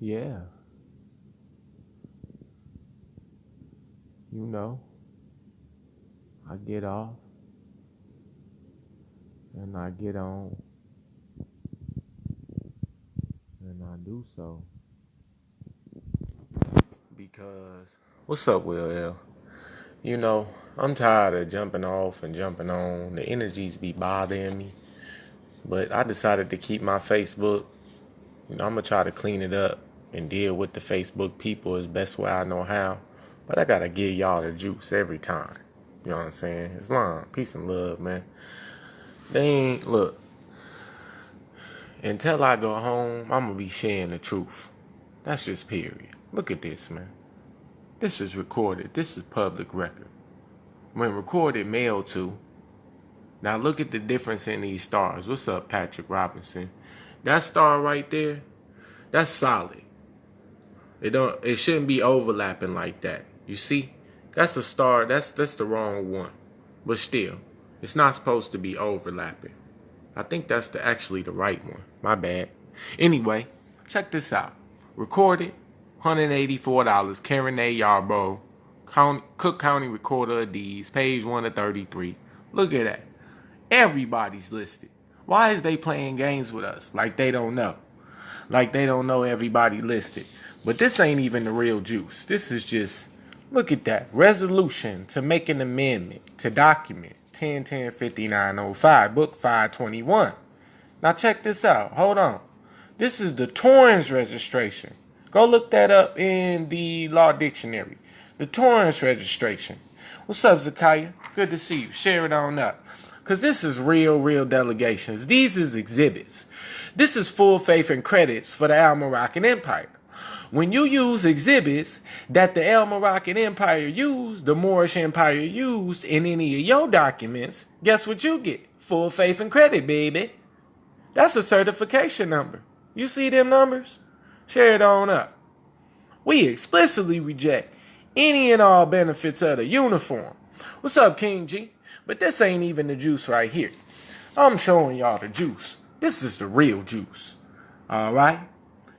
Yeah, you know, I get off and I get on and I do so. Because, what's up, Will L? You know, I'm tired of jumping off and jumping on. The energies be bothering me. But I decided to keep my Facebook. I'm going to try to clean it up and deal with the Facebook people as best way I know how. But I got to give y'all the juice every time. You know what I'm saying? Islam, peace and love, man. They ain't, look, until I go home, I'm going to be sharing the truth. That's just period. Look at this, man. This is recorded. This is public record. When recorded, mailed to. Now look at the difference in these stars. What's up, Patrick Robinson? That star right there, that's solid. It shouldn't be overlapping like that. You see? That's a star. That's the wrong one. But still, it's not supposed to be overlapping. I think that's actually the right one. My bad. Anyway, check this out. Recorded, $184. Karen A. Yarborough, Cook County Recorder of Deeds, page 1 of 33. Look at that. Everybody's listed. Why is they playing games with us? Like they don't know. Like they don't know everybody listed. But this ain't even the real juice. This is just, look at that. Resolution to make an amendment to document 10-10-5905, book 521. Now check this out. Hold on. This is the Torrance registration. Go look that up in the law dictionary. The Torrance registration. What's up, Zakaya? Good to see you. Share it on up. Because this is real delegations. These is exhibits. This is full faith and credits for the Al-Moroccan Empire. When you use exhibits that the Al-Moroccan Empire used, the Moorish Empire used in any of your documents, guess what you get? Full faith and credit, baby. That's a certification number. You see them numbers? Share it on up. We explicitly reject any and all benefits of the uniform. What's up, King G? But this ain't even the juice right here. I'm showing y'all the juice. This is the real juice. All right?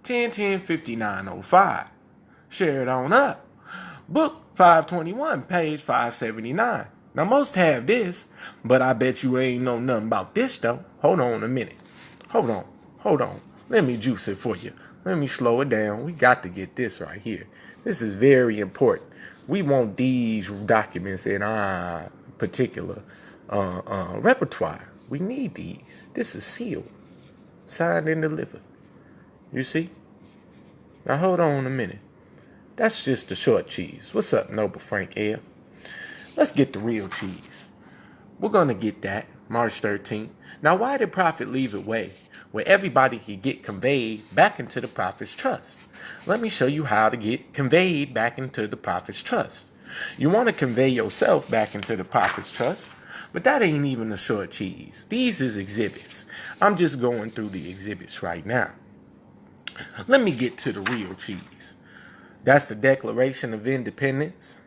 10-10-5905. Share it on up. Book 521, page 579. Now, most have this, but I bet you ain't know nothing about this, though. Hold on a minute. Hold on. Let me juice it for you. Let me slow it down. We got to get this right here. This is very important. We want these documents in our particular repertoire. We need these. This is sealed, signed and delivered. You see? Now hold on a minute. That's just the short cheese. What's up, Noble Frank Air? Let's get the real cheese. We're going to get that March 13th. Now, why did Prophet leave it way where everybody could get conveyed back into the Prophet's trust? Let me show you how to get conveyed back into the Prophet's trust. You want to convey yourself back into the Prophet's trust, but that ain't even the short cheese. These is exhibits. I'm just going through the exhibits right now. Let me get to the real cheese. That's the Declaration of Independence.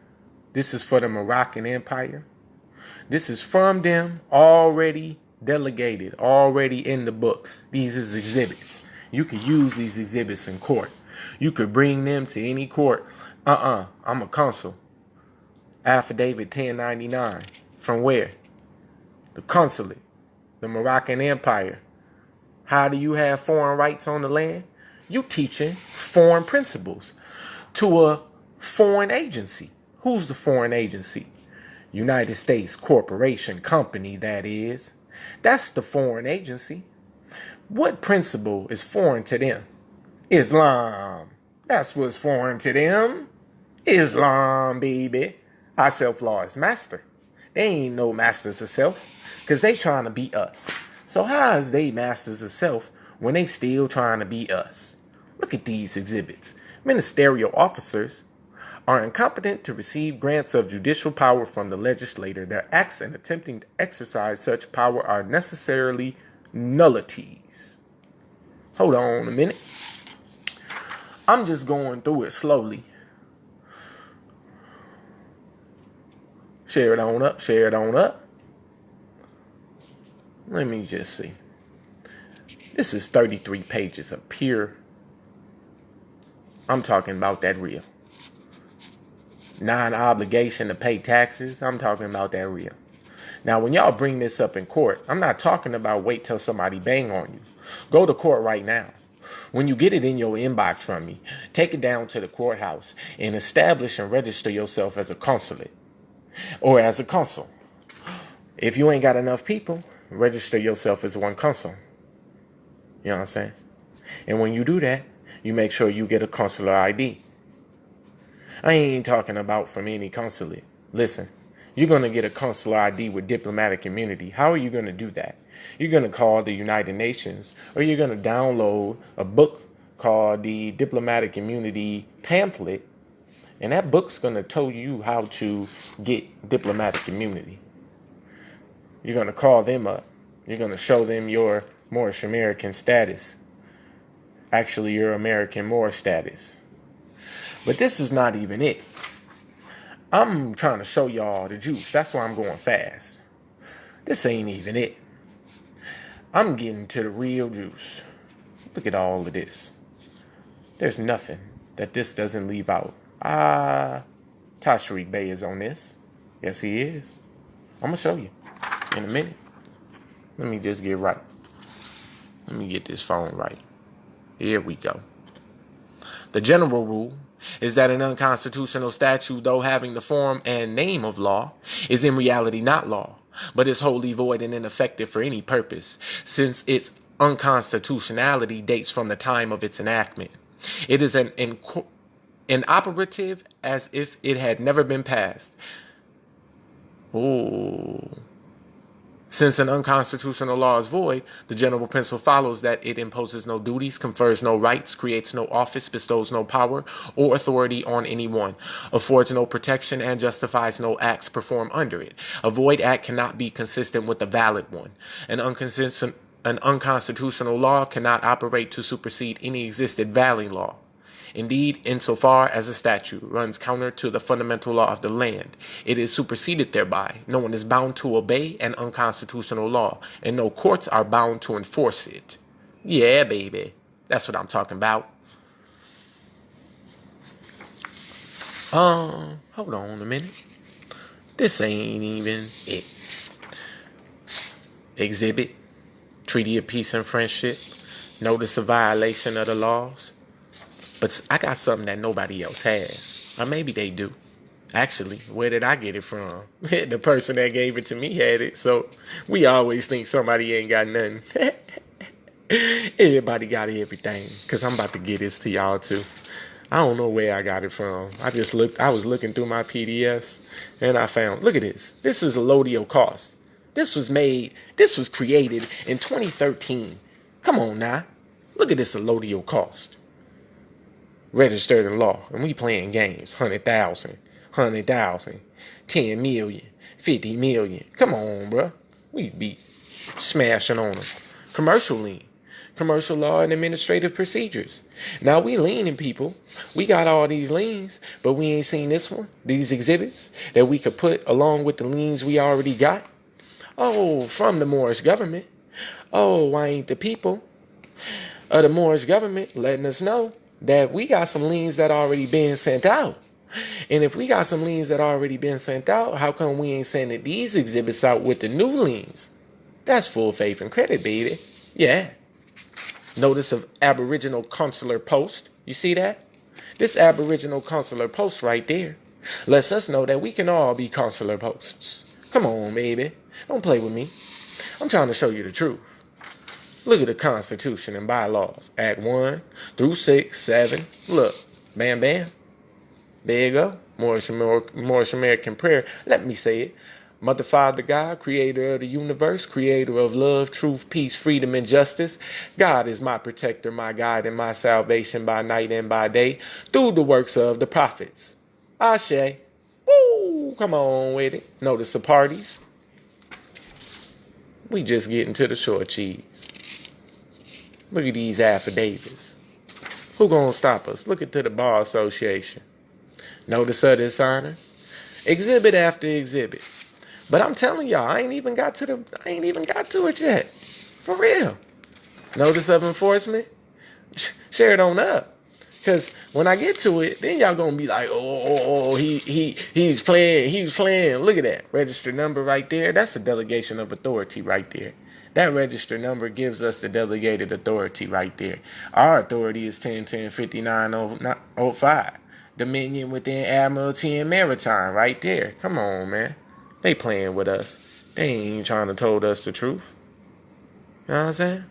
This is for the Moroccan Empire. This is from them, already delegated, already in the books. These is exhibits. You could use these exhibits in court. You could bring them to any court. I'm a consul. Affidavit 1099. From where? The consulate. The Moroccan Empire. How do you have foreign rights on the land? You teaching foreign principles to a foreign agency. Who's the foreign agency? United States Corporation Company, that is. That's the foreign agency. What principle is foreign to them? Islam. That's what's foreign to them. Islam, baby. Our self-law is master. They ain't no masters of self because they trying to be us. So how is they masters of self when they still trying to be us? Look at these exhibits. Ministerial officers are incompetent to receive grants of judicial power from the legislator. Their acts in attempting to exercise such power are necessarily nullities. Hold on a minute. I'm just going through it slowly. Share it on up. Share it on up. Let me just see. This is 33 pages of pure I'm talking about that real. Non-obligation to pay taxes. I'm talking about that real. Now, when y'all bring this up in court, I'm not talking about wait till somebody bang on you. Go to court right now. When you get it in your inbox from me, take it down to the courthouse and establish and register yourself as a consulate or as a consul. If you ain't got enough people, register yourself as one consul. You know what I'm saying? And when you do that, you make sure you get a consular ID. I ain't talking about from any consulate. Listen, you're going to get a consular ID with diplomatic immunity. How are you going to do that? You're going to call the United Nations, or you're going to download a book called the Diplomatic Immunity Pamphlet, and that book's going to tell you how to get diplomatic immunity. You're going to call them up. You're going to show them your Moorish American status. Actually, your American Moorish status. But this is not even it. I'm trying to show y'all the juice. That's why I'm going fast. This ain't even it. I'm getting to the real juice. Look at all of this. There's nothing that this doesn't leave out. Tashreeq Bey is on this. Yes, he is. I'm going to show you in a minute. Let me just get right. Let me get this phone right. Here we go. The general rule is that an unconstitutional statute, though having the form and name of law, is in reality not law, but is wholly void and ineffective for any purpose, since its unconstitutionality dates from the time of its enactment. It is inoperative as if it had never been passed. Since an unconstitutional law is void, the general principle follows that it imposes no duties, confers no rights, creates no office, bestows no power or authority on anyone, affords no protection, and justifies no acts performed under it. A void act cannot be consistent with a valid one. An unconstitutional law cannot operate to supersede any existing valid law. Indeed, insofar as a statute runs counter to the fundamental law of the land, it is superseded thereby. No one is bound to obey an unconstitutional law, and no courts are bound to enforce it. Yeah, baby. That's what I'm talking about. Hold on a minute. This ain't even it. Exhibit, Treaty of Peace and Friendship, Notice of Violation of the Laws. But I got something that nobody else has. Or maybe they do. Actually, where did I get it from? The person that gave it to me had it. So we always think somebody ain't got nothing. Everybody got everything. Because I'm about to get this to y'all too. I don't know where I got it from. I was looking through my PDFs and I found, look at this. This is a Lodio cost. This was created in 2013. Come on now. Look at this Lodio cost. Registered in law, and we playing games. 100,000, 10 million, 50 million. Come on, bro. We be smashing on them. Commercial lien, commercial law and administrative procedures. Now we leaning people. We got all these liens, but we ain't seen this one. These exhibits that we could put along with the liens we already got. Oh, from the Moorish government. Oh, why ain't the people of the Moorish government letting us know that we got some liens that already been sent out? And if we got some liens that already been sent out, how come we ain't sending these exhibits out with the new liens? That's full faith and credit, baby. Yeah. Notice of Aboriginal Consular Post. You see that? This Aboriginal Consular Post right there lets us know that we can all be consular posts. Come on, baby. Don't play with me. I'm trying to show you the truth. Look at the Constitution and bylaws. Act 1 through 6, 7. Look. Bam, bam. There you go. Moorish American prayer. Let me say it. Mother, Father, God, creator of the universe, creator of love, truth, peace, freedom, and justice. God is my protector, my guide, and my salvation by night and by day through the works of the prophets. Ashe. Woo! Come on with it. Notice the parties. We just getting to the short cheese. Look at these affidavits. Who gonna stop us? Look at the Bar Association. Notice of dishonor. Exhibit after exhibit. But I'm telling y'all, I ain't even got to it yet. For real. Notice of enforcement. Share it on up. Because when I get to it, then y'all gonna be like, he's playing. Look at that register number right there. That's a delegation of authority right there. That register number gives us the delegated authority right there. Our authority is 10-10-59-05. Dominion within Admiralty and Maritime right there. Come on, man. They playing with us. They ain't trying to told us the truth. You know what I'm saying?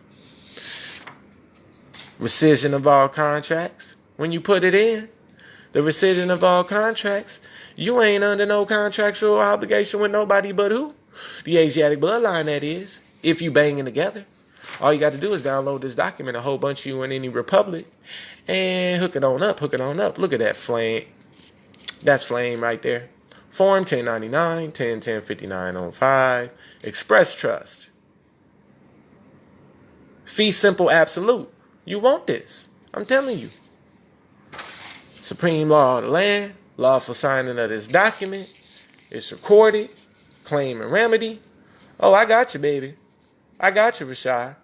Rescission of all contracts. When you put it in, the rescission of all contracts, you ain't under no contractual obligation with nobody but who? The Asiatic bloodline, that is. If you banging together. All you got to do is download this document, a whole bunch of you in any republic, and hook it on up. Look at that flame. That's flame right there. Form 1099, 10-10-59-05. Express Trust. Fee simple absolute. You want this. I'm telling you. Supreme law of the land. Lawful signing of this document. It's recorded. Claim and remedy. Oh, I got you, baby. I got you, Rashad.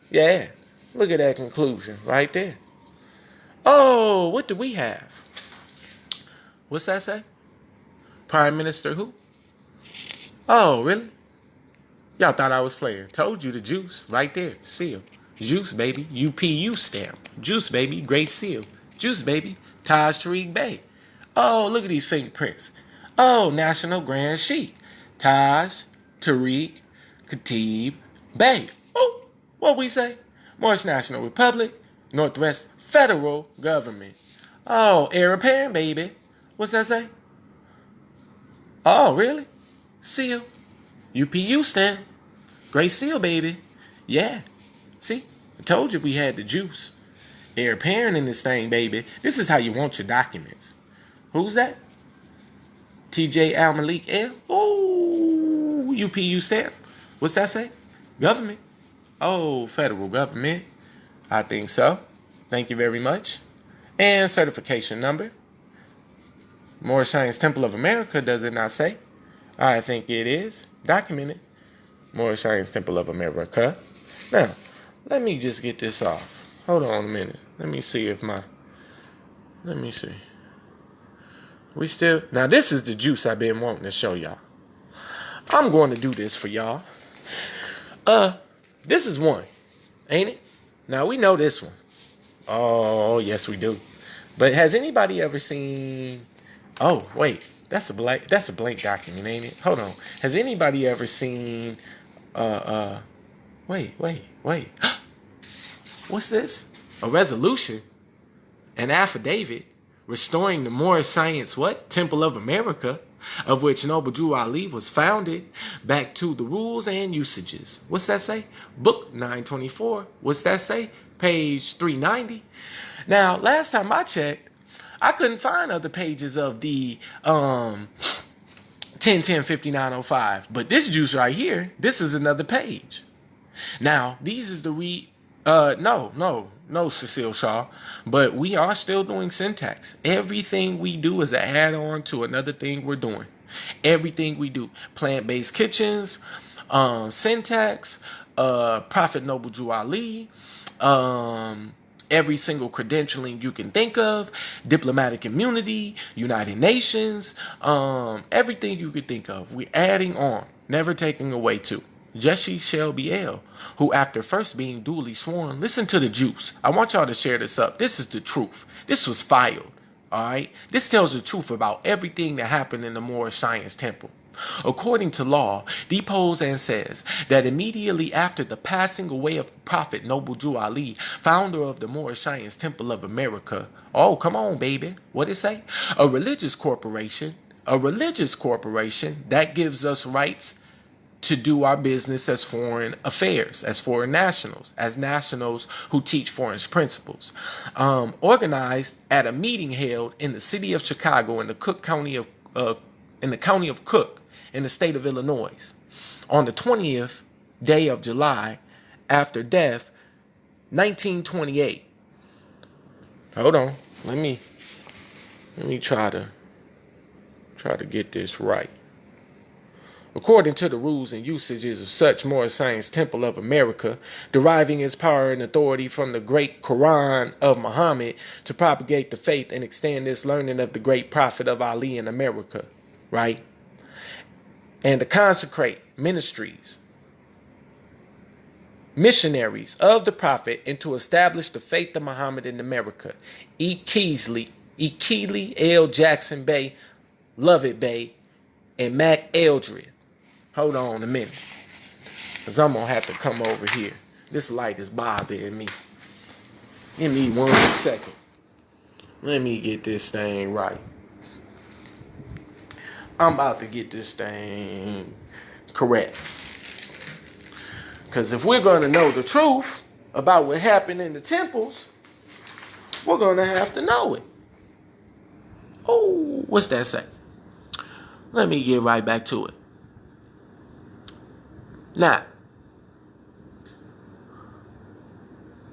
Yeah. Look at that conclusion right there. Oh, what do we have? What's that say? Prime Minister who? Oh, really? Y'all thought I was playing. Told you the juice right there. Seal. Juice, baby. UPU stamp. Juice, baby. Great seal. Juice, baby. Taj Tariq Bey. Oh, look at these fingerprints. Oh, National Grand Sheik. Taj Tariq Khatib Bey. Oh, what we say? Morris National Republic. Northwest Federal Government. Oh, heir apparent, baby. What's that say? Oh, really? Seal. UPU stamp. Great seal, baby. Yeah. See? I told you we had the juice. Heir apparent in this thing, baby. This is how you want your documents. Who's that? TJ Al Malik M. Oh, UPU stamp. What's that say? Government. Oh, federal government. I think so. Thank you very much. And certification number. Moorish Science Temple of America, does it not say? I think it is. Documented. Moorish Science Temple of America. Now, let me just get this off. Hold on a minute. Let me see. We still... Now, this is the juice I've been wanting to show y'all. I'm going to do this for y'all. This is one. Ain't it? Now, we know this one. Oh, yes, we do. But has anybody ever seen... Oh, wait. That's a blank document, ain't it? Hold on. Has anybody ever seen... Wait. What's this? A resolution? An affidavit restoring the Moorish Science Temple of America, of which Noble Drew Ali was founded, back to the rules and usages. What's that say? Book 924. What's that say? Page 390. Now, last time I checked, I couldn't find other pages of the 10-10-59-05. But this juice right here, this is another page. Now, these is the no, Cecile Shaw. But we are still doing syntax. Everything we do is an add-on to another thing we're doing. Everything we do. Plant-based kitchens, syntax, Prophet Noble Drew Ali, every single credentialing you can think of, diplomatic immunity, United Nations, everything you could think of. We're adding on, never taking away too. Jessie Shelby L., who after first being duly sworn, listen to the juice. I want y'all to share this up. This is the truth. This was filed. All right. This tells the truth about everything that happened in the Moorish Science Temple. According to law, deposed and says that immediately after the passing away of Prophet Noble Drew Ali, founder of the Moorish Science Temple of America, oh, come on, baby. What it say? A religious corporation that gives us rights to do our business as foreign affairs, as foreign nationals, as nationals who teach foreign principles. Organized at a meeting held in the city of Chicago in the county of Cook in the state of Illinois on the 20th day of July after death, 1928. Hold on, let me try to get this right. according to the rules and usages of such more Science Temple of America, deriving its power and authority from the great Quran of Muhammad to propagate the faith and extend this learning of the great prophet of Ali in America, right? And to consecrate ministries, missionaries of the prophet, and to establish the faith of Muhammad in America. E. Keeley, L. Jackson Bay, Lovett Bay, and Mac Eldred. Hold on a minute, because I'm going to have to come over here. This light is bothering me. Give me 1 second. Let me get this thing right. I'm about to get this thing correct. Because if we're going to know the truth about what happened in the temples, we're going to have to know it. Oh, what's that say? Let me get right back to it. Now,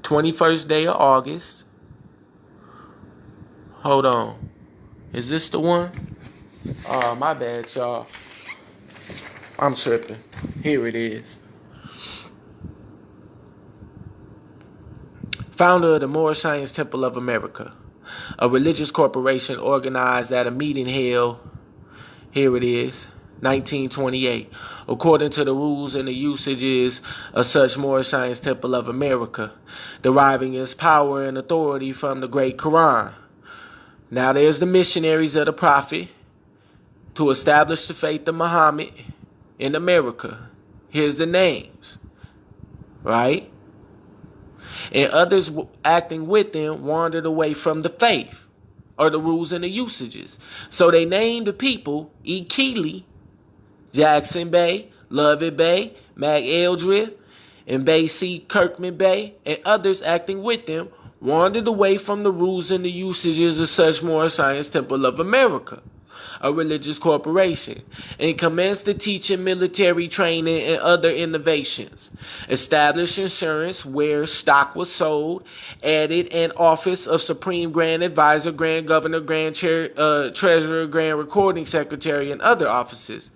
21st day of August. Hold on. Is this the one? Oh, my bad, y'all. I'm tripping. Here it is. Founder of the Moorish Science Temple of America, a religious corporation organized at a meeting held, here it is, 1928, according to the rules and the usages of such Moorish Science Temple of America, deriving its power and authority from the great Quran. Now there's the missionaries of the prophet to establish the faith of Muhammad in America. Here's the names, right? And others acting with them wandered away from the faith or the rules and the usages. So they named the people E. Keeley, Jackson Bay, Lovett Bay, Mac Eldred, and Bay C. Kirkman Bay, and others acting with them wandered away from the rules and the usages of such Moorish Science Temple of America, a religious corporation, and commenced the teaching, military training, and other innovations. Established insurance where stock was sold, added an office of Supreme Grand Advisor, Grand Governor, Grand Treasurer, Grand Recording Secretary, and other offices.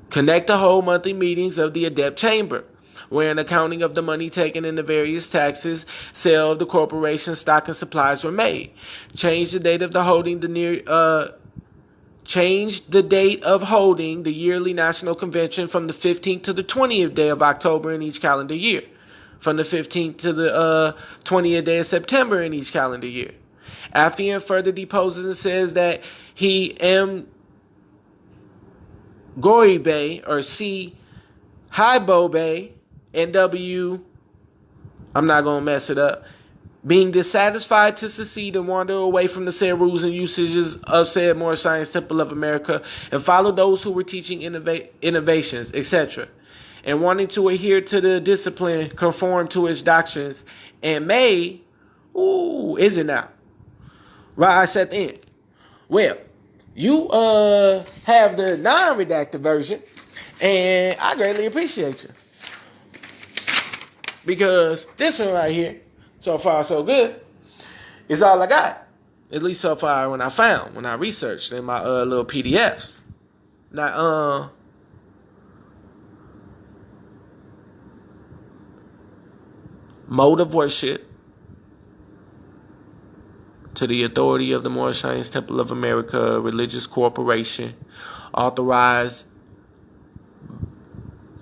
Connect the whole monthly meetings of the Adept Chamber, where an accounting of the money taken in the various taxes, sale of the corporation, stock, and supplies were made. Change the date of the holding the yearly national convention from the 15th to the 20th day of October in each calendar year, from the 15th to the 20th day of September in each calendar year. Affian further deposes and says that he M. Gori Bay or C. Hibo Bay and W. I'm not going to mess it up. Being dissatisfied to secede and wander away from the said rules and usages of said Moorish Science Temple of America and follow those who were teaching innovations, etc. And wanting to adhere to the discipline, conform to its doctrines, and may, is it now? Right, I said the end. Well, you have the non-redacted version, and I greatly appreciate you. Because this one right here, so far so good, is all I got. At least so far when I researched in my little PDFs. Now, mode of worship to the authority of the Moorish Science Temple of America, a religious corporation authorized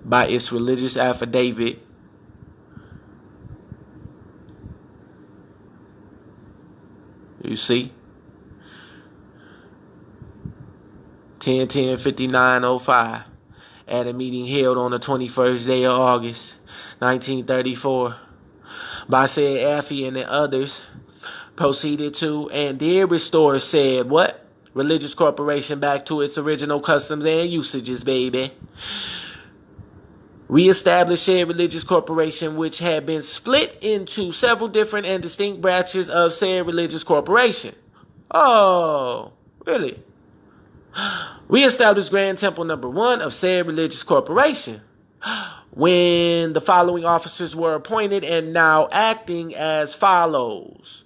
by its religious affidavit you see 10/10/59/05 at a meeting held on the 21st day of August 1934 by said Affian and others proceeded to and did restore said what? Religious corporation back to its original customs and usages, baby. Reestablished said religious corporation, which had been split into several different and distinct branches of said religious corporation. Oh, really? Reestablished Grand Temple number 1 of said religious corporation, when the following officers were appointed and now acting as follows.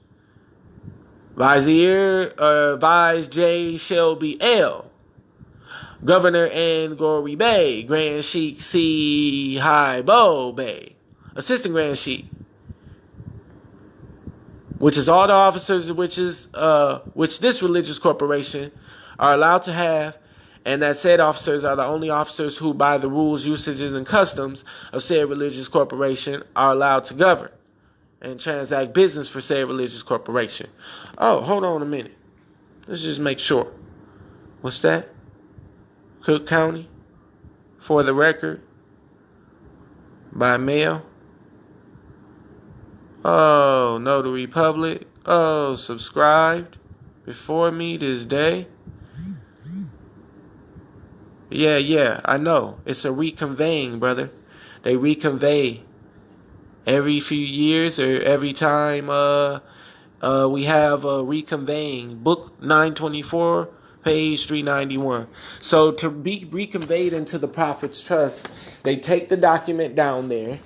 Vizier Vice J. Shelby L. Governor Angori Bey, Grand Sheik C. Haibo Bey, Assistant Grand Sheik, which is all the officers which this religious corporation are allowed to have, and that said officers are the only officers who, by the rules, usages, and customs of said religious corporation, are allowed to govern and transact business for said religious corporation. Oh, hold on a minute. Let's just make sure. What's that? Cook County, for the record, by mail. Oh, Notary Public. Oh, subscribed before me this day. Yeah, I know. It's a reconveying, brother. They reconvey every few years or every time we have a reconveying. Book 924, page 391. So to be reconveyed into the Prophet's Trust, they take the document down there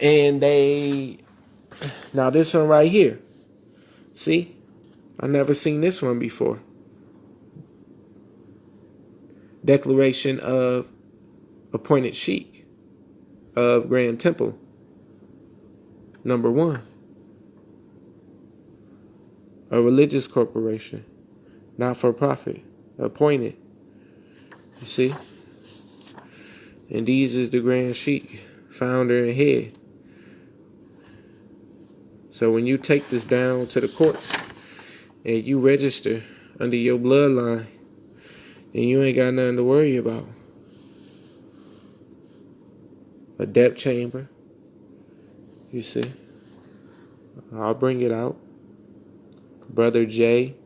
and now this one right here. See? I never seen this one before. Declaration of Appointed Sheikh of Grand Temple. Number 1. A religious corporation, not for profit, appointed. You see? And these is the Grand Sheikh, founder and head. So when you take this down to the courts and you register under your bloodline, and you ain't got nothing to worry about. A depth chamber. You see? I'll bring it out. Brother J.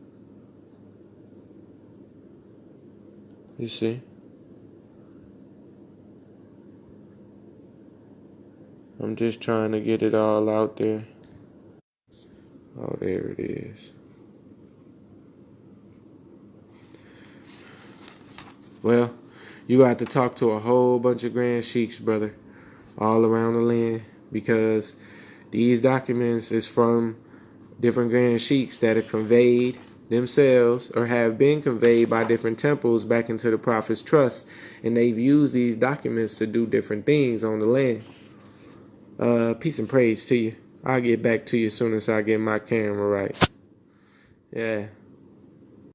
You see? I'm just trying to get it all out there. Oh, there it is. Well, you got to talk to a whole bunch of Grand Sheiks, brother, all around the land, because these documents is from different Grand Sheiks that are conveyed themselves or have been conveyed by different temples back into the Prophet's Trust, and they've used these documents to do different things on the land. Peace and praise to you. I'll get back to you as soon as I get my camera right. Yeah.